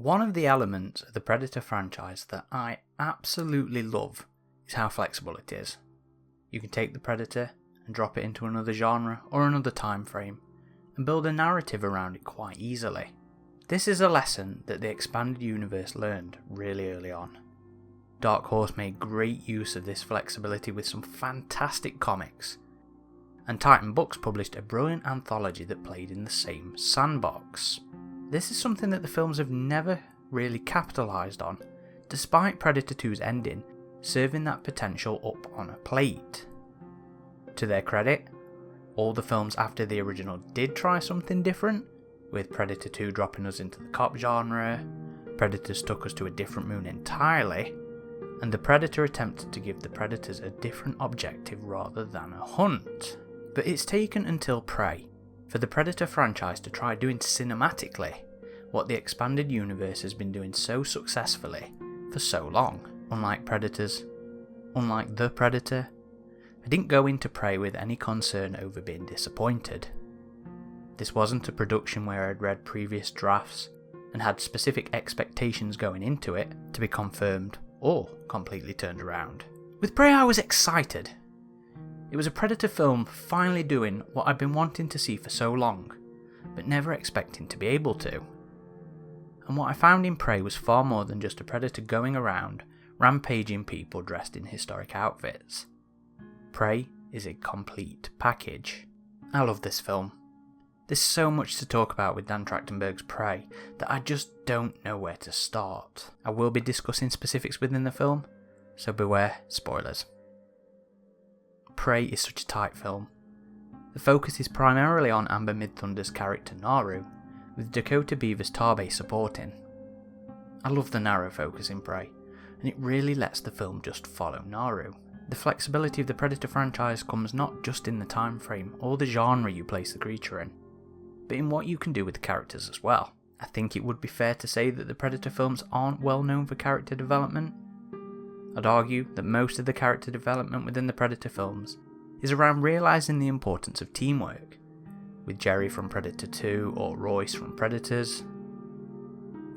one of the elements of the Predator franchise that I absolutely love is how flexible it is. You can take the Predator and drop it into another genre or another time frame and build a narrative around it quite easily. This is a lesson that the expanded universe learned really early on. Dark Horse made great use of this flexibility with some fantastic comics, and Titan Books published a brilliant anthology that played in the same sandbox. This is something that the films have never really capitalised on, despite Predator 2's ending serving that potential up on a plate. To their credit, all the films after the original did try something different, with Predator 2 dropping us into the cop genre, Predators took us to a different moon entirely, and the Predator attempted to give the Predators a different objective rather than a hunt. But it's taken until Prey for the Predator franchise to try doing cinematically what the expanded universe has been doing so successfully for so long. Unlike Predators, unlike The Predator, I didn't go into Prey with any concern over being disappointed. This wasn't a production where I'd read previous drafts and had specific expectations going into it to be confirmed or completely turned around. With Prey I was excited. It was a Predator film finally doing what I'd been wanting to see for so long, but never expecting to be able to. And what I found in Prey was far more than just a Predator going around rampaging people dressed in historic outfits. Prey is a complete package. I love this film. There's so much to talk about with Dan Trachtenberg's Prey that I just don't know where to start. I will be discussing specifics within the film, so beware spoilers. Prey is such a tight film. The focus is primarily on Amber Midthunder's character Naru, with Dakota Beaver's Tarbay supporting. I love the narrow focus in Prey, and it really lets the film just follow Naru. The flexibility of the Predator franchise comes not just in the time frame or the genre you place the creature in, but in what you can do with the characters as well. I think it would be fair to say that the Predator films aren't well known for character development. I'd argue that most of the character development within the Predator films is around realising the importance of teamwork, with Jerry from Predator 2 or Royce from Predators.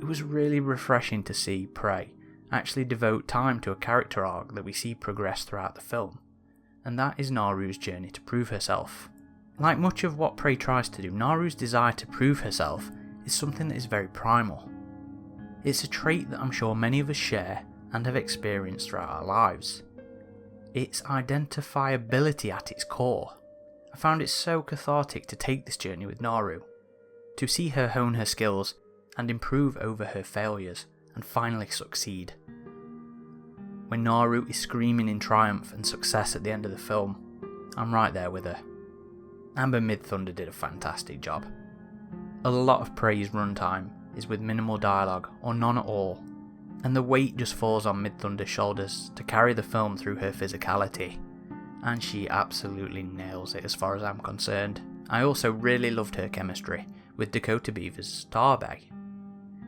It was really refreshing to see Prey actually devote time to a character arc that we see progress throughout the film, and that is Naru's journey to prove herself. Like much of what Prey tries to do, Naru's desire to prove herself is something that is very primal. It's a trait that I'm sure many of us share and have experienced throughout our lives. It's identifiability at its core. I found it so cathartic to take this journey with Naru, to see her hone her skills and improve over her failures and finally succeed. When Naru is screaming in triumph and success at the end of the film, I'm right there with her. Amber Midthunder did a fantastic job. A lot of Prey's runtime is with minimal dialogue or none at all, and the weight just falls on Midthunder's shoulders to carry the film through her physicality, and she absolutely nails it as far as I'm concerned. I also really loved her chemistry with Dakota Beaver's Tarbay.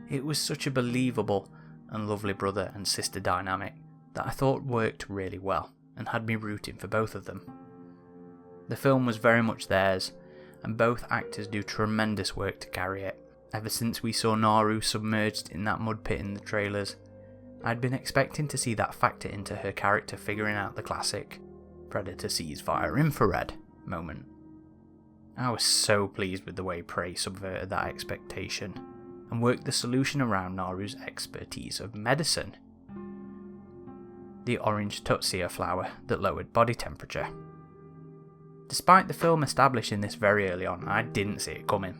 It was such a believable and lovely brother and sister dynamic that I thought worked really well and had me rooting for both of them. The film was very much theirs, and both actors do tremendous work to carry it. Ever since we saw Naru submerged in that mud pit in the trailers, I'd been expecting to see that factor into her character figuring out the classic Predator sees via infrared moment. I was so pleased with the way Prey subverted that expectation and worked the solution around Naru's expertise of medicine. The orange Tutsia flower that lowered body temperature. Despite the film establishing this very early on, I didn't see it coming.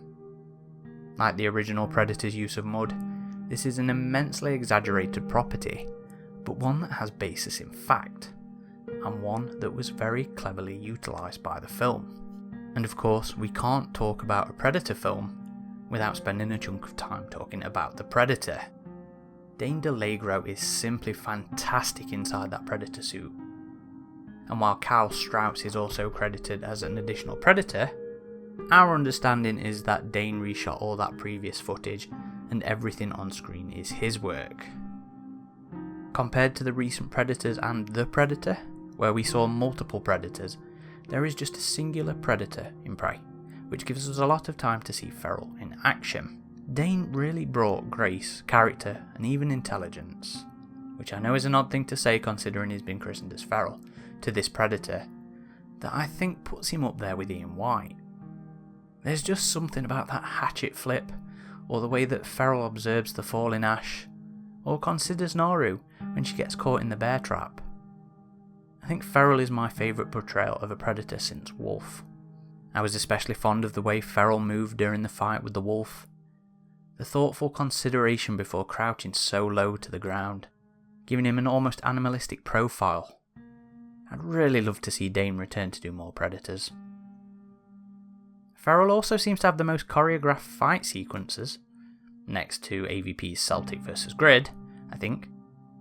Like the original Predator's use of mud, this is an immensely exaggerated property, but one that has basis in fact, and one that was very cleverly utilised by the film. And of course, we can't talk about a Predator film without spending a chunk of time talking about the Predator. Dane DeLagro is simply fantastic inside that Predator suit. And while Cal Strauss is also credited as an additional Predator, our understanding is that Dane reshot all that previous footage and everything on screen is his work. Compared to the recent Predators and The Predator, where we saw multiple Predators, there is just a singular Predator in Prey, which gives us a lot of time to see Feral in action. Dane really brought grace, character, and even intelligence, which I know is an odd thing to say considering he's been christened as feral, to this predator, that I think puts him up there with Ian White. There's just something about that hatchet flip, or the way that Feral observes the falling ash, or considers Naru when she gets caught in the bear trap. I think Feral is my favourite portrayal of a predator since Wolf. I was especially fond of the way Feral moved during the fight with the wolf, the thoughtful consideration before crouching so low to the ground, giving him an almost animalistic profile. I'd really love to see Dane return to do more Predators. Feral also seems to have the most choreographed fight sequences, next to AvP's Celtic vs Grid, I think,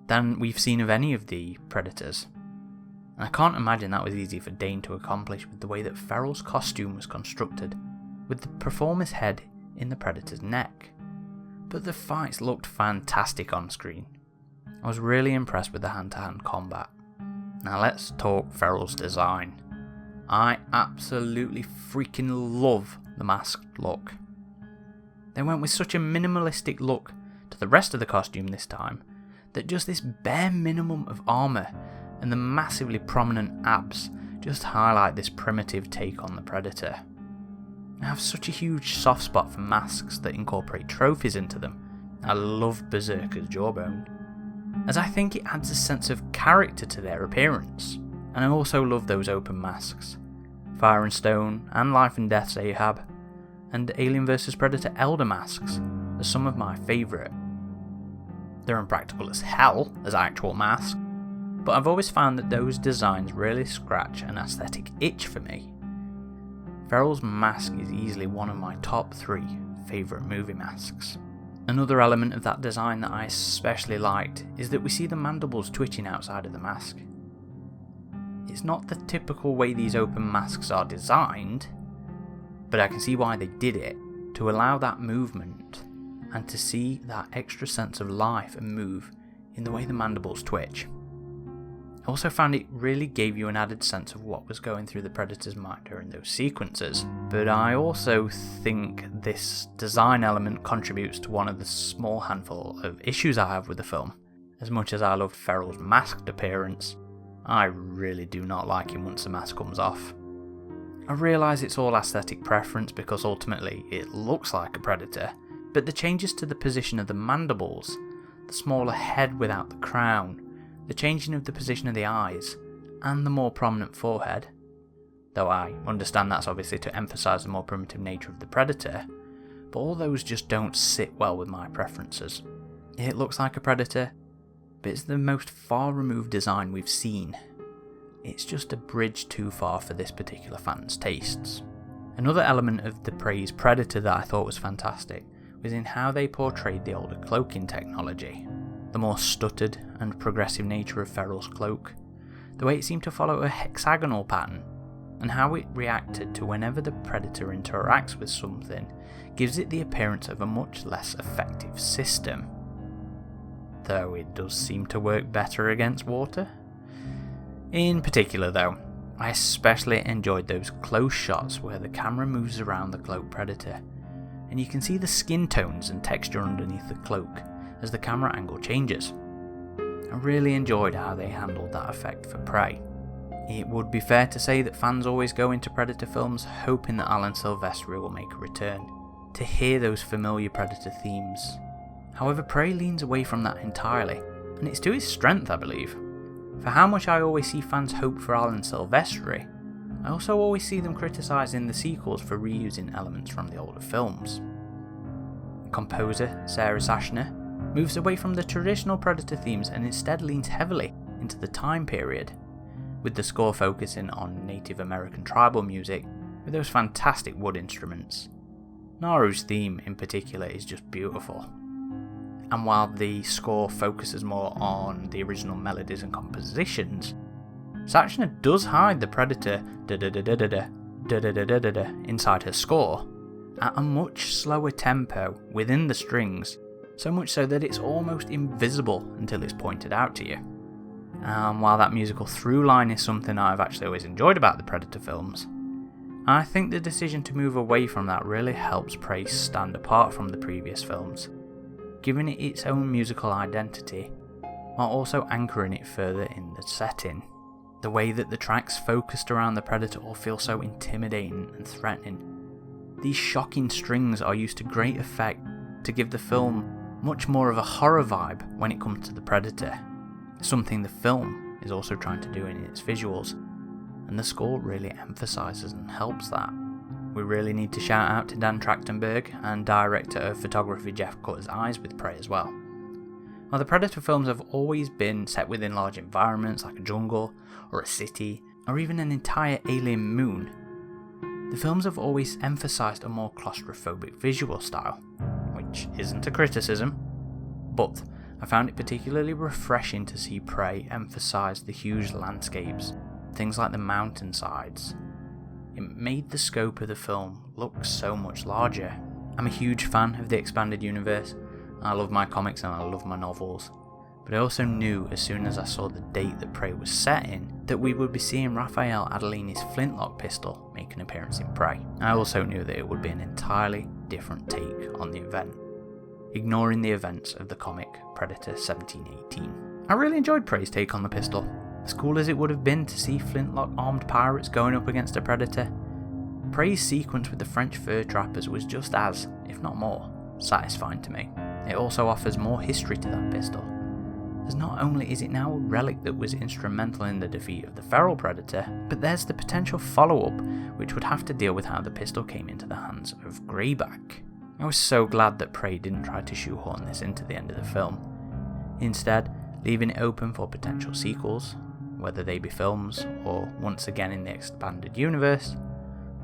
than we've seen of any of the Predators. And I can't imagine that was easy for Dane to accomplish with the way that Feral's costume was constructed, with the performer's head in the Predator's neck. But the fights looked fantastic on screen. I was really impressed with the hand-to-hand combat. Now let's talk Feral's design. I absolutely freaking love the masked look. They went with such a minimalistic look to the rest of the costume this time, that just this bare minimum of armour and the massively prominent abs just highlight this primitive take on the Predator. I have such a huge soft spot for masks that incorporate trophies into them. I love Berserker's jawbone, as I think it adds a sense of character to their appearance, and I also love those open masks. Fire and Stone and Life and Death's Ahab, and Alien vs Predator Elder masks are some of my favourite. They're impractical as hell as actual masks, but I've always found that those designs really scratch an aesthetic itch for me. Feral's mask is easily one of my top 3 favourite movie masks. Another element of that design that I especially liked is that we see the mandibles twitching outside of the mask. It's not the typical way these open masks are designed, but I can see why they did it, to allow that movement and to see that extra sense of life and move in the way the mandibles twitch. I also found it really gave you an added sense of what was going through the Predator's mind during those sequences, but I also think this design element contributes to one of the small handful of issues I have with the film. As much as I loved Feral's masked appearance, I really do not like him once the mask comes off. I realise it's all aesthetic preference because ultimately it looks like a Predator, but the changes to the position of the mandibles, the smaller head without the crown, the changing of the position of the eyes, and the more prominent forehead, though I understand that's obviously to emphasise the more primitive nature of the Predator, but all those just don't sit well with my preferences. It looks like a Predator, but it's the most far removed design we've seen. It's just a bridge too far for this particular fan's tastes. Another element of the praised Predator that I thought was fantastic was in how they portrayed the older cloaking technology. The more stuttered and progressive nature of Feral's cloak, the way it seemed to follow a hexagonal pattern, and how it reacted to whenever the Predator interacts with something gives it the appearance of a much less effective system. Though it does seem to work better against water. In particular though, I especially enjoyed those close shots where the camera moves around the cloaked Predator, and you can see the skin tones and texture underneath the cloak as the camera angle changes. I really enjoyed how they handled that effect for Prey. It would be fair to say that fans always go into Predator films hoping that Alan Silvestri will make a return, to hear those familiar Predator themes. However, Prey leans away from that entirely, and it's to his strength I believe. For how much I always see fans hope for Alan Silvestri, I also always see them criticising the sequels for reusing elements from the older films. Composer Sarah Sashner moves away from the traditional Predator themes and instead leans heavily into the time period, with the score focusing on Native American tribal music with those fantastic wood instruments. Naru's theme in particular is just beautiful. And while the score focuses more on the original melodies and compositions, Sachner does hide the Predator inside her score at a much slower tempo within the strings, so much so that it's almost invisible until it's pointed out to you. While that musical through line is something I've actually always enjoyed about the Predator films, I think the decision to move away from that really helps Prey stand apart from the previous films, giving it its own musical identity, while also anchoring it further in the setting. The way that the tracks focused around the Predator all feel so intimidating and threatening. These shocking strings are used to great effect to give the film much more of a horror vibe when it comes to the Predator, something the film is also trying to do in its visuals, and the score really emphasises and helps that. We really need to shout out to Dan Trachtenberg and director of photography Jeff Cutter's eyes with Prey as well. While the Predator films have always been set within large environments like a jungle, or a city, or even an entire alien moon, the films have always emphasised a more claustrophobic visual style, which isn't a criticism, but I found it particularly refreshing to see Prey emphasise the huge landscapes, things like the mountainsides. It made the scope of the film look so much larger. I'm a huge fan of the expanded universe. I love my comics and I love my novels, but I also knew as soon as I saw the date that Prey was set in that we would be seeing Raphael Adolini's flintlock pistol make an appearance in Prey. I also knew that it would be an entirely different take on the event, ignoring the events of the comic Predator 1718. I really enjoyed Prey's take on the pistol. As cool as it would have been to see flintlock armed pirates going up against a Predator, Prey's sequence with the French fur trappers was just as, if not more, satisfying to me. It also offers more history to that pistol, as not only is it now a relic that was instrumental in the defeat of the feral Predator, but there's the potential follow-up which would have to deal with how the pistol came into the hands of Greyback. I was so glad that Prey didn't try to shoehorn this into the end of the film, instead leaving it open for potential sequels, whether they be films or once again in the expanded universe,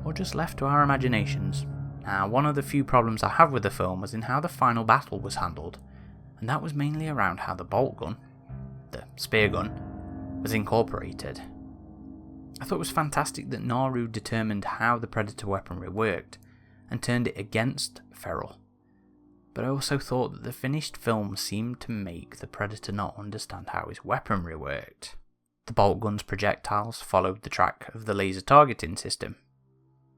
or just left to our imaginations. Now, one of the few problems I have with the film was in how the final battle was handled, and that was mainly around how the bolt gun, the spear gun, was incorporated. I thought it was fantastic that Naru determined how the Predator weaponry worked, and turned it against Feral, but I also thought that the finished film seemed to make the Predator not understand how his weaponry worked. The bolt gun's projectiles followed the track of the laser targeting system.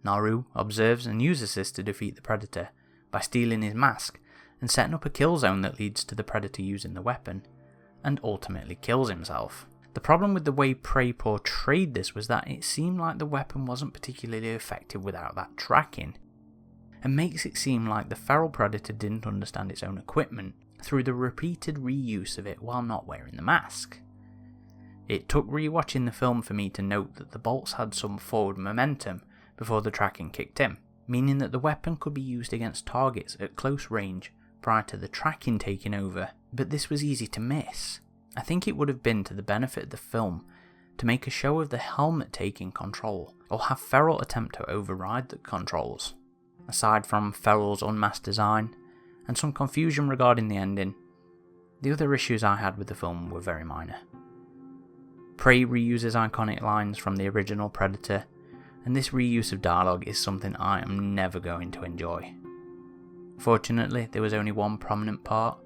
Naru observes and uses this to defeat the Predator by stealing his mask and setting up a kill zone that leads to the Predator using the weapon, and ultimately kills himself. The problem with the way Prey portrayed this was that it seemed like the weapon wasn't particularly effective without that tracking, and makes it seem like the feral Predator didn't understand its own equipment through the repeated reuse of it while not wearing the mask. It took rewatching the film for me to note that the bolts had some forward momentum before the tracking kicked in, meaning that the weapon could be used against targets at close range prior to the tracking taking over, but this was easy to miss. I think it would have been to the benefit of the film to make a show of the helmet taking control, or have Feral attempt to override the controls. Aside from Feral's unmasked design, and some confusion regarding the ending, the other issues I had with the film were very minor. Prey reuses iconic lines from the original Predator, and this reuse of dialogue is something I am never going to enjoy. Fortunately, there was only one prominent part,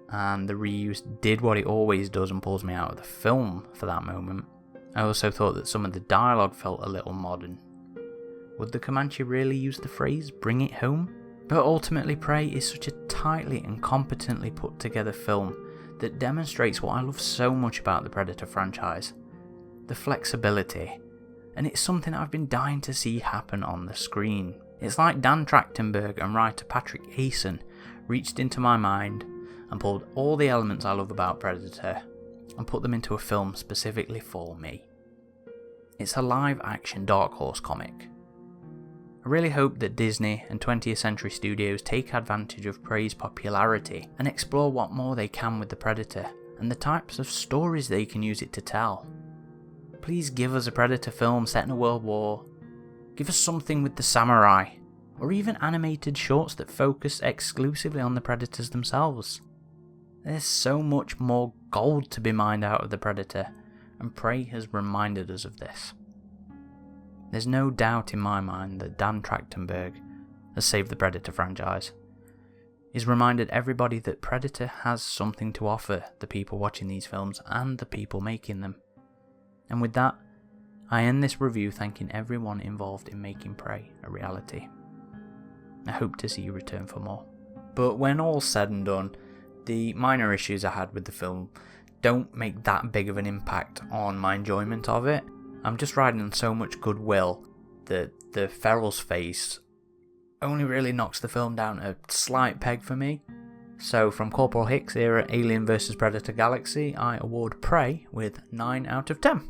and the reuse did what it always does and pulls me out of the film for that moment. I also thought that some of the dialogue felt a little modern. Would the Comanche really use the phrase "bring it home"? But ultimately, Prey is such a tightly and competently put together film that demonstrates what I love so much about the Predator franchise: the flexibility. And it's something I've been dying to see happen on the screen. It's like Dan Trachtenberg and writer Patrick Asen reached into my mind and pulled all the elements I love about Predator and put them into a film specifically for me. It's a live-action Dark Horse comic. I really hope that Disney and 20th Century Studios take advantage of Prey's popularity and explore what more they can with the Predator and the types of stories they can use it to tell. Please give us a Predator film set in a world war, give us something with the samurai, or even animated shorts that focus exclusively on the Predators themselves. There's so much more gold to be mined out of the Predator, and Prey has reminded us of this. There's no doubt in my mind that Dan Trachtenberg has saved the Predator franchise. He's reminded everybody that Predator has something to offer the people watching these films and the people making them. And with that, I end this review thanking everyone involved in making Prey a reality. I hope to see you return for more. But when all's said and done, the minor issues I had with the film don't make that big of an impact on my enjoyment of it. I'm just riding on so much goodwill that the Feral's face only really knocks the film down a slight peg for me. So from Corporal Hicks here at Alien vs Predator Galaxy, I award Prey with 9 out of 10.